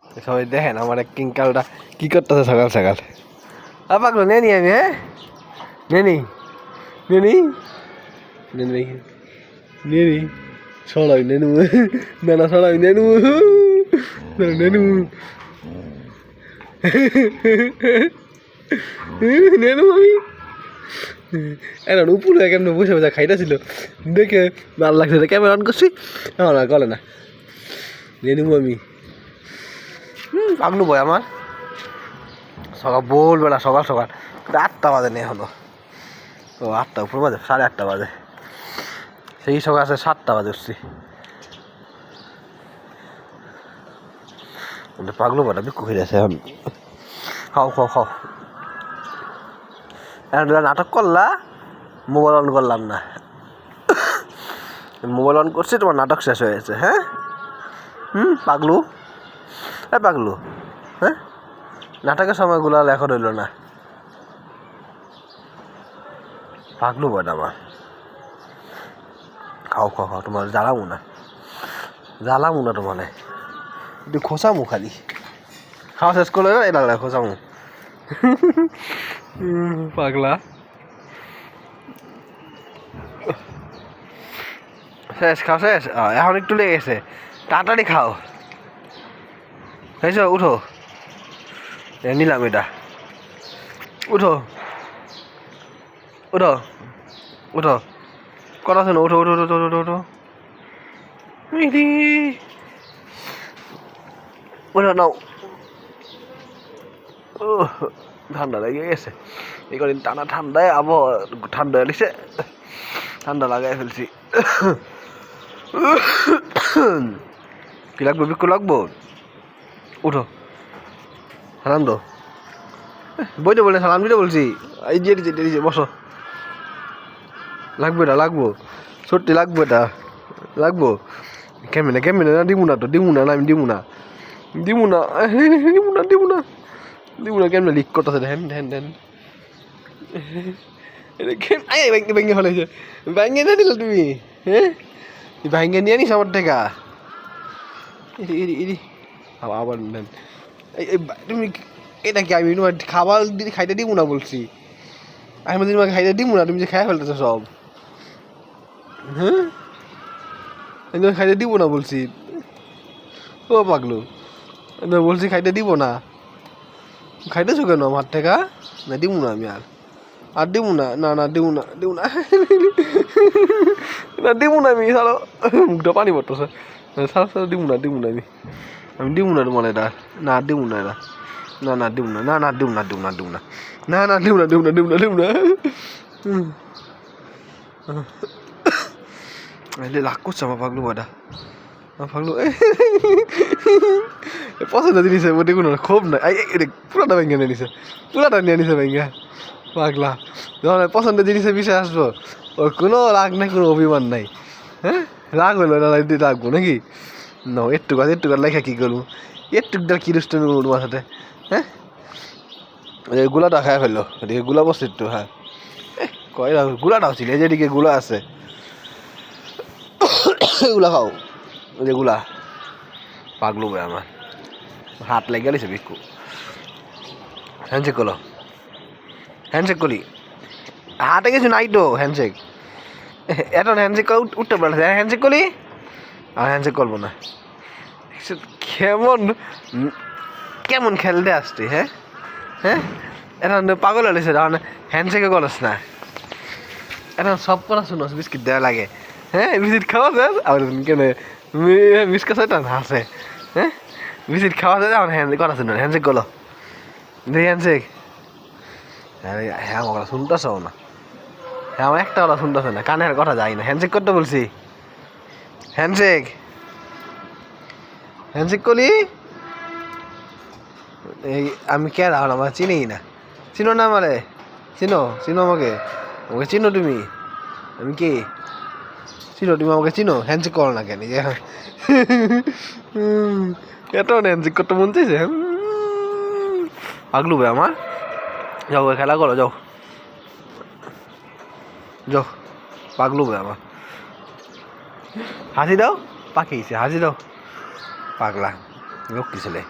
সবাই দেখেন আমার এক কিংকালটা কি করতেছে সকাল সকাল। পাগলো নেনি আমি, হ্যাঁ নেনি নেনি নেনি নেনি ছড়াই নেনু নানা ছড়াই নেনু নেনু নেনু আমি এখন উপরে কেমন বসে বসে খাইতেছিল দেখে ভালো লাগছে, ক্যামেরা অন করছি আমার আর গলে না। নেনু আমি পাগলু বয় আমার সকাল ভোরবেলা সকাল সকাল 8টা বাজে নেই হলো, ও 8টা উপর বাজে 8:30 বাজে, সেই সকাল আছে 7টা বাজে উঠছি। পাগলু বটা বিক্ষু হয়ে যাচ্ছে এখন। খাও খাও খাও, এখন নাটক করলা, মোবাইল অন করলাম না, মোবাইল অন করছি তোমার নাটক শেষ হয়ে গেছে। হ্যাঁ পাগলু, পাগলু, হ্যাঁ নাটকের সময়গুলো এখন রইল না। পাগলু বয় আমার, খাও খাও খাও, তোমার জ্বালামু না তোমার একটু খোঁচামু খালি, খাওয়া শেষ করলে এটা খোঁচামু। পাগলা শেষ, খাও শেষ, এখন একটু লেগে গেছে, তাড়াতাড়ি খাও। হয়েছ উঠো, নিলাম এটা, উঠো উঠো উঠো, কথা শোনো, উঠো উঠো উঠো উঠো উঠো উঠো নাও। ও ঠান্ডা লেগে গেছে এই কদিন, টানা ঠান্ডায় আবহাওয়া ঠান্ডা লিখছে, ঠান্ডা লাগাই ফেলছি। কি লাগবো বিক্ষু লাগবো, উঠো সালাম দো, বইতে বলে সালাম দিতে বলছি, এই যে বসো, লাগবে এটা লাগবো, সত্যি লাগবো এটা লাগবো, কেমনে না দিমু না তো, দিমু না আমি দিমু না কেমনে লিক করতেছে ধ্যান ধ্যান ধ্যান, ভেঙে ফেলেছে, ভেঙে না দিল তুমি, হ্যাঁ ভেঙে নিয়ে নিস আমার টাকা, আবার নেন তুমি, এটা কি আমি তোমার খাবার দিদি খাইতে দিব না বলছি, আমি তোমাকে খাইতে দিব না, তুমি যে খাই ফেলতেছো সব, হ্যাঁ আমি তোমাকে খাইতে দিব না বলছি। ও পাগলু বলছি খাইতে দিব না, খাইতেছো কেন আমার টাকা, না দিব না আমি আর দিব না, না দিব না দিব না আমি, সালো মুখটা পানি পড়তেছে, সালো দিব না আমি দিব না তোমার এটা, না দিব না এটা, না দিব না দিব না লাখ করছে আমার পাগলু বয়টা, পাগলু পছন্দ জিনিস মোটে কোনো ক্ষোভ নাই, পুরাটা ভেঙে নিয়ে নিছে, পুরাটা নিয়ে নিছে ভেঙে পাগলা, যখন পছন্দের জিনিসের বিষয়ে আসবো ওর কোনো রাগ নাই, কোনো অভিমান নাই, হ্যাঁ রাগ হলো না রাখবো নাকি, না একটু লেখা কী করবো, একটু কি দুষ্টমি করবো তোমার সাথে, হ্যাঁ গুলাটা খাই ফেললো, এদিকে গুলা বসছে একটু, হ্যাঁ কয় গুলাটাও ছিল, এই যেদিকে গুলা আছে গুলা খাও, ওই যে গুলা, পাগলু ভাই আমার হাত লেগে গেছে বিক্ষু, হ্যান্ডশেক করলো, হ্যান্ডশেক করি, হাতে কিছু নাই তো হ্যান্ডশেক, এখন হ্যান্ডশেক করে উঠতে পারছে, হ্যান্ডশেক করি আর হ্যান্ডশেক করবো না, কেমন খেলতে আসছি, হ্যাঁ এখন পাগল হয়েছে, এখন হ্যান্ডশেকে করস না, এখন সব কথা শুনো, বিস্কিট দেওয়া লাগে, হ্যাঁ বিস্কিট খাওয়া যায় আর কেন বিস্কুট হয় তখন হাসে, হ্যাঁ বিস্কিট খাওয়া যায় এখন কথা শুনো, হ্যান্ডশেক করলো, দেখি হ্যান্ডশেক, হ্যাঁ আমার কথা শুনতেছ না, হ্যাঁ আমার একটা কথা শুনতেছে না, কানের কথা যায় না, হ্যান্ডশেক করতে বলছি, হ্যান্ডশেক করি, এই আমি কে রাখলাম, আমার চিনি না, চিনো না আমারে, চিনো আমাকে চিনো তুমি, আমি কে চিনো তুমি আমাকে চিনো, হ্যান্ডশেক করো না কেন, এত হ্যান্ডশেক করতে মন চাইছে, পাগলু ভাই আমার, যাও খেলা করো যাও পাগলু ভাই আমার, হাসি দাও পাকিয়েছে, হাসি দাও পাগলা লক্ষ্মী ছেলে।